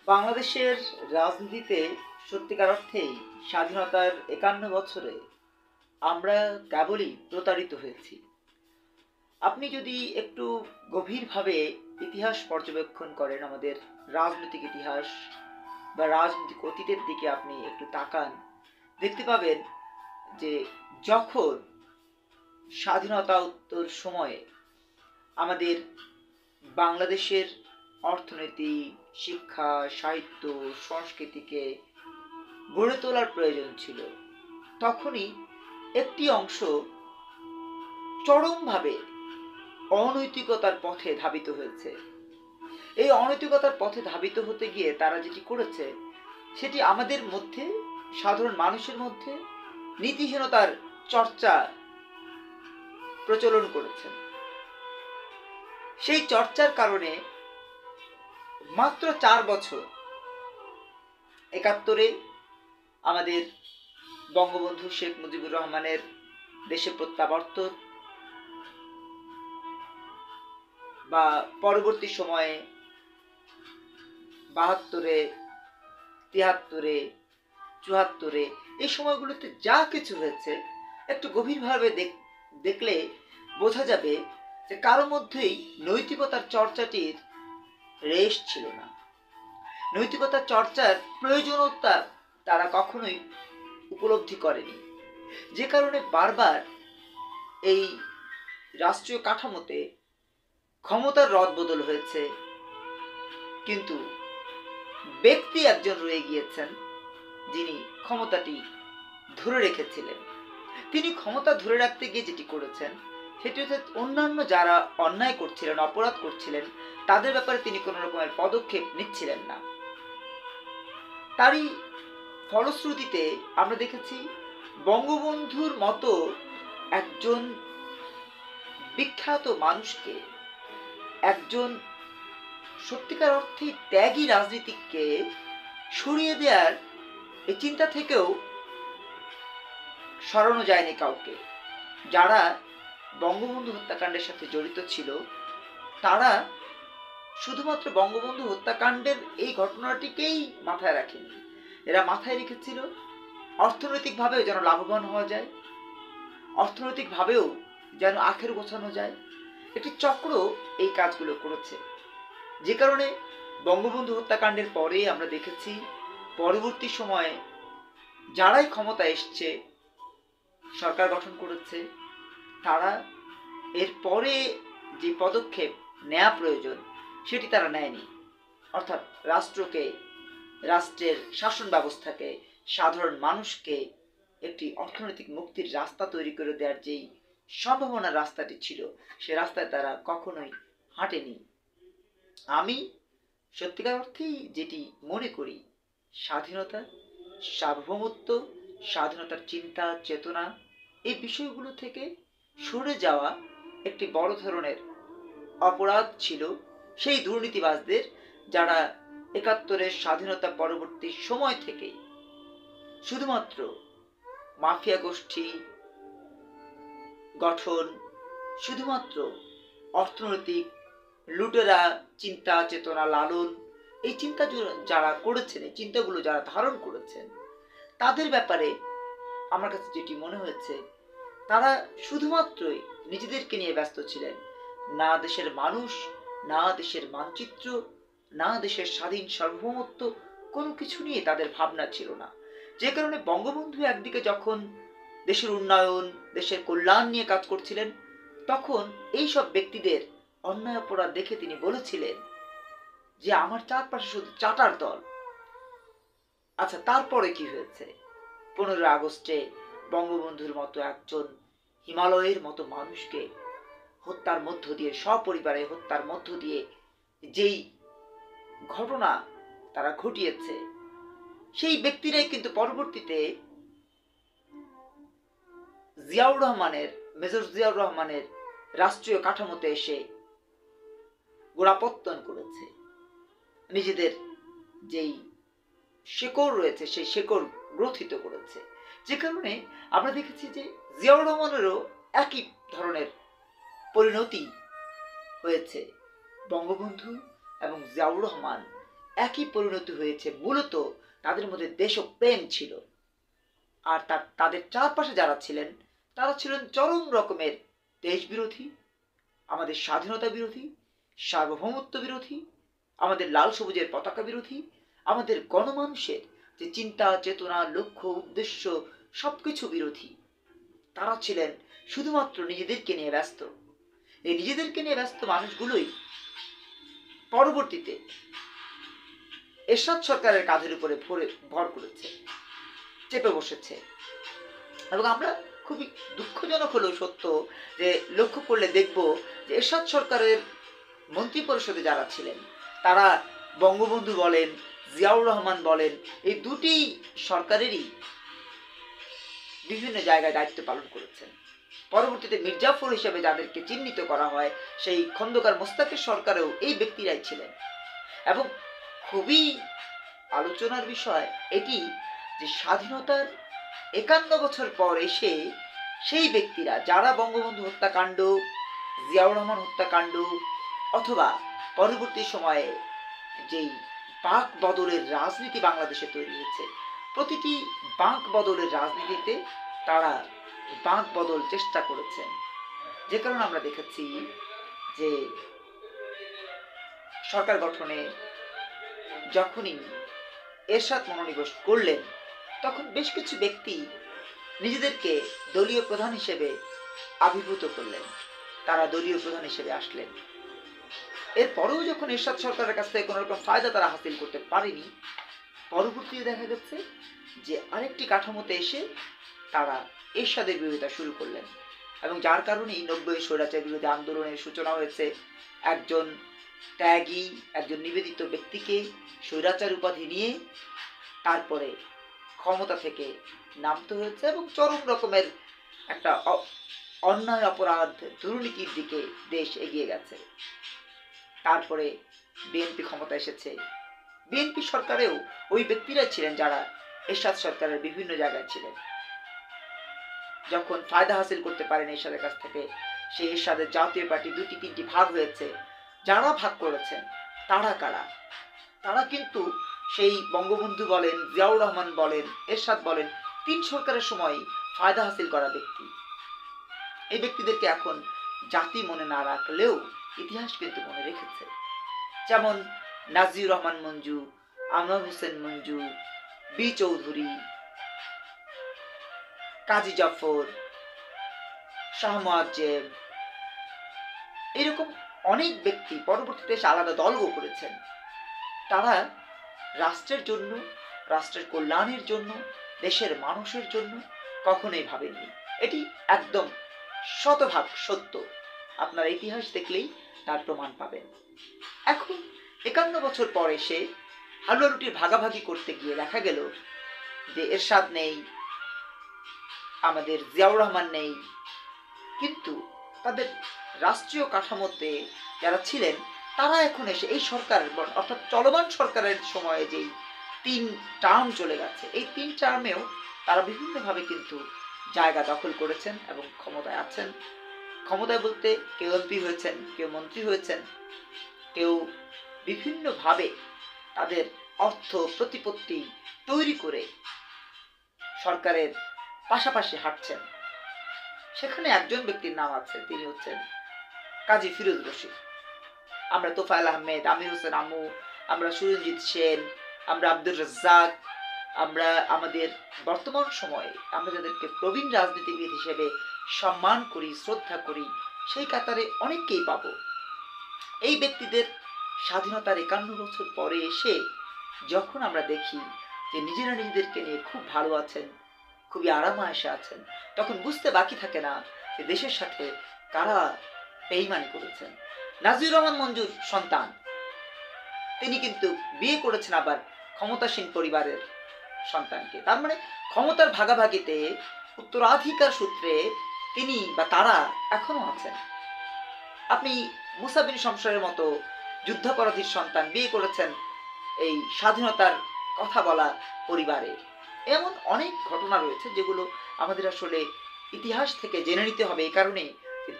বাংলাদেশের রাজনীতিতে সত্যিকার অর্থেই স্বাধীনতার ৫১ বছরে আমরা কেবলই প্রতারিত হয়েছি। আপনি যদি একটু গভীরভাবে ইতিহাস পর্যবেক্ষণ করেন, আমাদের রাজনৈতিক ইতিহাস বা রাজনৈতিক অতীতের দিকে আপনি একটু তাকান, দেখতে পাবেন যে যখন স্বাধীনতা উত্তর সময়ে আমাদের বাংলাদেশের অর্থনীতি, শিক্ষা, সাহিত্য, সংস্কৃতিকে গড়ে তোলার প্রয়োজন ছিল, তখনই একটি অংশ চরমভাবে অনৈতিকতার পথে ধাবিত হয়েছে। এই অনৈতিকতার পথে ধাবিত হতে গিয়ে তারা যেটি করেছে, সেটি আমাদের মধ্যে, সাধারণ মানুষের মধ্যে নীতিহীনতার চর্চা প্রচলন করেছেন। সেই চর্চার কারণে মাত্র ৪ বছর ৭১-এ আমাদের বঙ্গবন্ধু শেখ মুজিবুর রহমানের দেশে প্রত্যাবর্তন বা পরবর্তী সময়ে ৭২-এ, ৭৩-এ, ৭৪-এ, এই সময়গুলোতে যা কিছু হয়েছে একটু গভীরভাবে দেখলে বোঝা যাবে যে কারো মধ্যেই নৈতিকতার চর্চাটির রেশ ছিল না। নৈতিকতার চর্চার প্রয়োজনীয়তা তারা কখনোই উপলব্ধি করেনি, যে কারণে বারবার এই রাষ্ট্রীয় কাঠামোতে ক্ষমতার রদবদল হয়েছে, কিন্তু ব্যক্তি একজন রয়ে গিয়েছেন যিনি ক্ষমতাটি ধরে রেখেছিলেন। তিনি ক্ষমতা ধরে রাখতে গিয়ে যেটি করেছেন সেটি হচ্ছে অন্যান্য যারা অন্যায় করছিলেন, অপরাধ করছিলেন, তাদের ব্যাপারে তিনি কোনো রকমের পদক্ষেপ নিচ্ছিলেন না। তারই ফলশ্রুতিতে আমরা দেখেছি বঙ্গবন্ধুর মতো একজন বিখ্যাত মানুষকে, একজন সত্যিকার অর্থে ত্যাগী রাজনীতিককে সরিয়ে দেওয়ার এই চিন্তা থেকেও সরানো যায়নি কাউকে। যারা বঙ্গবন্ধু হত্যাকাণ্ডের সাথে জড়িত ছিল, তারা শুধুমাত্র বঙ্গবন্ধু হত্যাকাণ্ডের এই ঘটনাটিকেই মাথায় রাখেনি, এরা মাথায় রেখেছিল অর্থনৈতিকভাবেও যেন লাভবান হওয়া যায়, অর্থনৈতিকভাবেও যেন আখের গোছানো যায়। একটি চক্র এই কাজগুলো করেছে, যে কারণে বঙ্গবন্ধু হত্যাকাণ্ডের পরে আমরা দেখেছি পরবর্তী সময়ে যারাই ক্ষমতা এসছে, সরকার গঠন করেছে, তারা এর পরে যে পদক্ষেপ নেওয়া প্রয়োজন সেটি তারা নেয়নি। অর্থাৎ রাষ্ট্রকে, রাষ্ট্রের শাসন ব্যবস্থাকে, সাধারণ মানুষকে একটি অর্থনৈতিক মুক্তির রাস্তা তৈরি করে দেওয়ার যেই সম্ভাবনার রাস্তাটি ছিল, সে রাস্তায় তারা কখনোই হাঁটেনি। আমি সত্যিকার অর্থেই যেটি মনে করি, স্বাধীনতা, সার্বভৌমত্ব, স্বাধীনতার চিন্তা চেতনা, এই বিষয়গুলো থেকে সরে যাওয়া একটি বড় ধরনের অপরাধ ছিল সেই দুর্নীতিবাজদের, যারা ৭১-এর স্বাধীনতা পরবর্তী সময় থেকেই শুধুমাত্র মাফিয়া গোষ্ঠী গঠন, শুধুমাত্র অর্থনৈতিক লুটেরা চিন্তা চেতনা লালন, এই চিন্তা যারা করেছেন, এই চিন্তাগুলো যারা ধারণ করেছেন, তাদের ব্যাপারে আমার কাছে যেটি মনে হয়েছে, তারা শুধুমাত্রই নিজেদেরকে নিয়ে ব্যস্ত ছিলেন। না দেশের মানুষ, না দেশের মানচিত্র, না দেশের স্বাধীন সার্বভৌমত্ব, কোনো কিছু নিয়ে তাদের ভাবনা ছিল না। যে কারণে বঙ্গবন্ধু একদিকে যখন দেশের উন্নয়ন, দেশের কল্যাণ নিয়ে কাজ করছিলেন, তখন এই সব ব্যক্তিদের অন্যায় অপরাধ দেখে তিনি বলেছিলেন যে আমার চারপাশে শুধু চাটার দল। আচ্ছা, তারপরে কি হয়েছে? 15 আগস্টে বঙ্গবন্ধুর মতো একজন হিমালয়ের মতো মানুষকে হত্যার মধ্য দিয়ে, সপরিবারে হত্যার মধ্য দিয়ে যেই ঘটনা তারা ঘটিয়েছে, সেই ব্যক্তিরাই কিন্তু পরবর্তীতে জিয়াউর রহমানের, মেজর জিয়াউর রহমানের রাষ্ট্রীয় কাঠামোতে এসে গোড়াপত্তন করেছে। নিজেদের যেই শেকড় রয়েছে সেই শেকড় গ্রথিত করেছে। যে কারণে আমরা দেখেছি যে জিয়াউর রহমানেরও একই ধরনের পরিণতি হয়েছে বঙ্গবন্ধু এবং জিয়াউর রহমান একই পরিণতি হয়েছে। মূলত তাদের মধ্যে দেশপ্রেম ছিল, আর তাদের চারপাশে যারা ছিলেন তারা ছিলেন চরম রকমের দেশ বিরোধী, আমাদের স্বাধীনতা বিরোধী, সার্বভৌমত্ব বিরোধী, আমাদের লাল সবুজের পতাকা বিরোধী, আমাদের গণমানুষের যে চিন্তা চেতনা লক্ষ্য উদ্দেশ্য সবকিছু বিরোধী। তারা ছিলেন শুধুমাত্র নিজেদেরকে নিয়ে ব্যস্ত। এই নিজেদেরকে নিয়ে ব্যস্ত মানুষগুলোই পরবর্তীতে এরশাদ সরকারের কাঁধের উপরে ভর করেছে, চেপে বসেছে। এবং আমরা খুবই দুঃখজনক হলেও সত্য যে লক্ষ্য করলে দেখব যে এরশাদ সরকারের মন্ত্রী পরিষদে যারা ছিলেন তারা বঙ্গবন্ধু বলেন, জিয়াউর রহমান বলেন, এই দুটি সরকারেরই বিভিন্ন জায়গায় দায়িত্ব পালন করেছেন। পরবর্তীতে মির্জাফর হিসেবে যাদেরকে চিহ্নিত করা হয়, সেই খন্দকার মোস্তাকের সরকারেও এই ব্যক্তিরাই ছিলেন। এবং খুবই আলোচনার বিষয় এটি যে স্বাধীনতার ৫১ বছর পর এসে সেই ব্যক্তিরা যারা বঙ্গবন্ধু হত্যাকাণ্ড, জিয়াউর রহমান হত্যাকাণ্ড অথবা পরবর্তী সময়ে যেই বাঁক বদলের রাজনীতি বাংলাদেশে তৈরি হয়েছে, প্রতিটি বাঁক বদলের রাজনীতিতে তারা বাঁক বদল চেষ্টা করেছেন। যে কারণে আমরা দেখেছি যে সরকার গঠনে যখনই এরশাদ মনোনিবেশ করলেন তখন বেশ কিছু ব্যক্তি নিজেদেরকে দলীয় প্রধান হিসেবে আবির্ভূত করলেন, তারা দলীয় প্রধান হিসেবে আসলেন। এরপরেও যখন এরশাদ সরকারের কাছ থেকে কোনো রকম ফায়দা তারা হাসিল করতে পারেনি, পরবর্তীতে দেখা গেছে যে আরেকটি কাঠামোতে এসে তারা এরশাদের বিরোধিতা শুরু করলেন। এবং যার কারণেই ৯০ স্বৈরাচার বিরোধী আন্দোলনের সূচনা হয়েছে। একজন ত্যাগী, একজন নিবেদিত ব্যক্তিকে স্বৈরাচার উপাধি নিয়ে তারপরে ক্ষমতা থেকে নামতে হয়েছে এবং চরম রকমের একটা অন্যায় অপরাধ দুর্নীতির দিকে দেশ এগিয়ে গেছে। তারপরে বিএনপি ক্ষমতা এসেছে। বিএনপি সরকারেও ওই ব্যক্তিরাই ছিলেন যারা এরশাদ সরকারের বিভিন্ন জায়গায় ছিলেন। যখন ফায়দা হাসিল করতে পারেন এরশাদের কাছ থেকে, সেই এরশাদের জাতীয় পার্টি ২-৩টি ভাগ হয়েছে। যারা ভাগ করেছেন তারা কারা? তারা কিন্তু সেই বঙ্গবন্ধু বলেন, জিয়াউর রহমান বলেন, এরশাদ বলেন, ৩ সরকারের সময় ফায়দা হাসিল করা ব্যক্তি। এই ব্যক্তিদেরকে এখন জাতি মনে না রাখলেও ইতিহাস কিন্তু মনে রেখেছে। যেমন নাজির রহমান মঞ্জু, আনোয়ার হোসেন মঞ্জু, বি চৌধুরী, কাজী জাফর, শাহ মুয়াজ্জেম, এরকম অনেক ব্যক্তি পরবর্তীতে এসে আলাদা দলও করেছেন। তারা রাষ্ট্রের জন্য, রাষ্ট্রের কল্যাণের জন্য, দেশের মানুষের জন্য কখনোই ভাবেননি। এটি একদম শতভাগ সত্য। আপনারা ইতিহাস দেখলেই তার প্রমাণ পাবেন। এখন ৫১ বছর পর এসে হালুয়া রুটির ভাগাভাগি করতে গিয়ে দেখা গেল যে এরশাদ নেই, আমাদের জিয়াউর রহমান নেই, কিন্তু তাদের রাষ্ট্রীয় কাঠামোতে যারা ছিলেন তারা এখন এসে এই সরকার অর্থাৎ চলমান সরকারের সময়ে যেই ৩ টার্ম চলে গেছে, এই ৩ টার্মেও তারা বিভিন্নভাবে কিন্তু জায়গা দখল করেছেন এবং ক্ষমতায় আছেন। ক্ষমতায় বলতে কেউ এমপি হয়েছেন, কেউ মন্ত্রী হয়েছেন, কেউ বিভিন্নভাবে তাদের অর্থ প্রতিপত্তি তৈরি করে সরকারের পাশাপাশি হাঁটছেন। সেখানে একজন ব্যক্তির নাম আছে, তিনি হচ্ছেন কাজী ফিরোজ রশিদ। আমরা তোফায়েল আহমেদ, আমির হোসেন আমু, আমরা সুরঞ্জিত সেন, আমরা আব্দুর রাজ্জাক, আমরা আমাদের বর্তমান সময়ে আমরা যাদেরকে প্রবীণ রাজনীতিবিদ হিসেবে সম্মান করি, শ্রদ্ধা করি, সেই কাতারে অনেককেই পাব। এই ব্যক্তিদের স্বাধীনতার ৫১ বছর পরে এসে যখন আমরা দেখি যে নিজেরা নিজেদেরকে নিয়ে খুব ভালো আছেন, খুবই আরামায়েশে আছেন, তখন বুঝতে বাকি থাকে না যে দেশের সাথে কারা বেইমানি করেছেন। নাজির রহমান মঞ্জুর সন্তান, তিনি কিন্তু বিয়ে করেছেন আবার ক্ষমতাসীন পরিবারের সন্তানকে। তার মানে ক্ষমতার ভাগাভাগিতে উত্তরাধিকার সূত্রে তিনি বা তারা এখনো আছেন। আপনি মুসা বিন শমশারের মতো যুদ্ধাপরাধীর সন্তান বিয়ে করেছেন এই স্বাধীনতার কথা বলা পরিবারে। এমন অনেক ঘটনা রয়েছে যেগুলো আমাদের আসলে ইতিহাস থেকে জেনে নিতে হবে। এই কারণে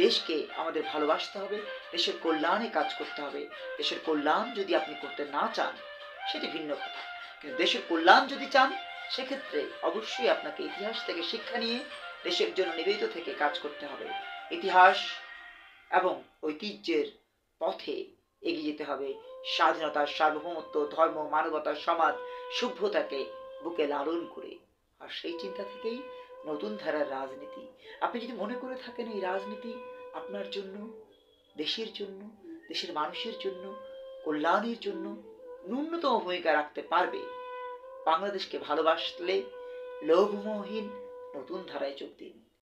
দেশকে আমাদের ভালোবাসতে হবে, দেশের কল্যাণে কাজ করতে হবে। দেশের কল্যাণ যদি আপনি করতে না চান সেটি ভিন্ন কথা, কিন্তু দেশের কল্যাণ যদি চান সেক্ষেত্রে অবশ্যই আপনাকে ইতিহাস থেকে শিক্ষা নিয়ে দেশের জন্য নিবেদিত থেকে কাজ করতে হবে। ইতিহাস এবং ঐতিহ্যের পথে এগিয়ে যেতে হবে। স্বাধীনতার সার্বভৌমত্ব, ধর্ম, মানবতা, সমাজ, সভ্যতাকে বুকে লালন করে। আর সেই চিন্তা থেকেই নতুন ধারার রাজনীতি। আপনি যদি মনে করে থাকেন এই রাজনীতি আপনার জন্য, দেশের জন্য, দেশের মানুষের জন্য, কল্যাণের জন্য ন্যূনতম ভূমিকা রাখতে পারবে, বাংলাদেশকে ভালোবাসলে লোভমোহহীন নতুন ধারায় যোগ দিন।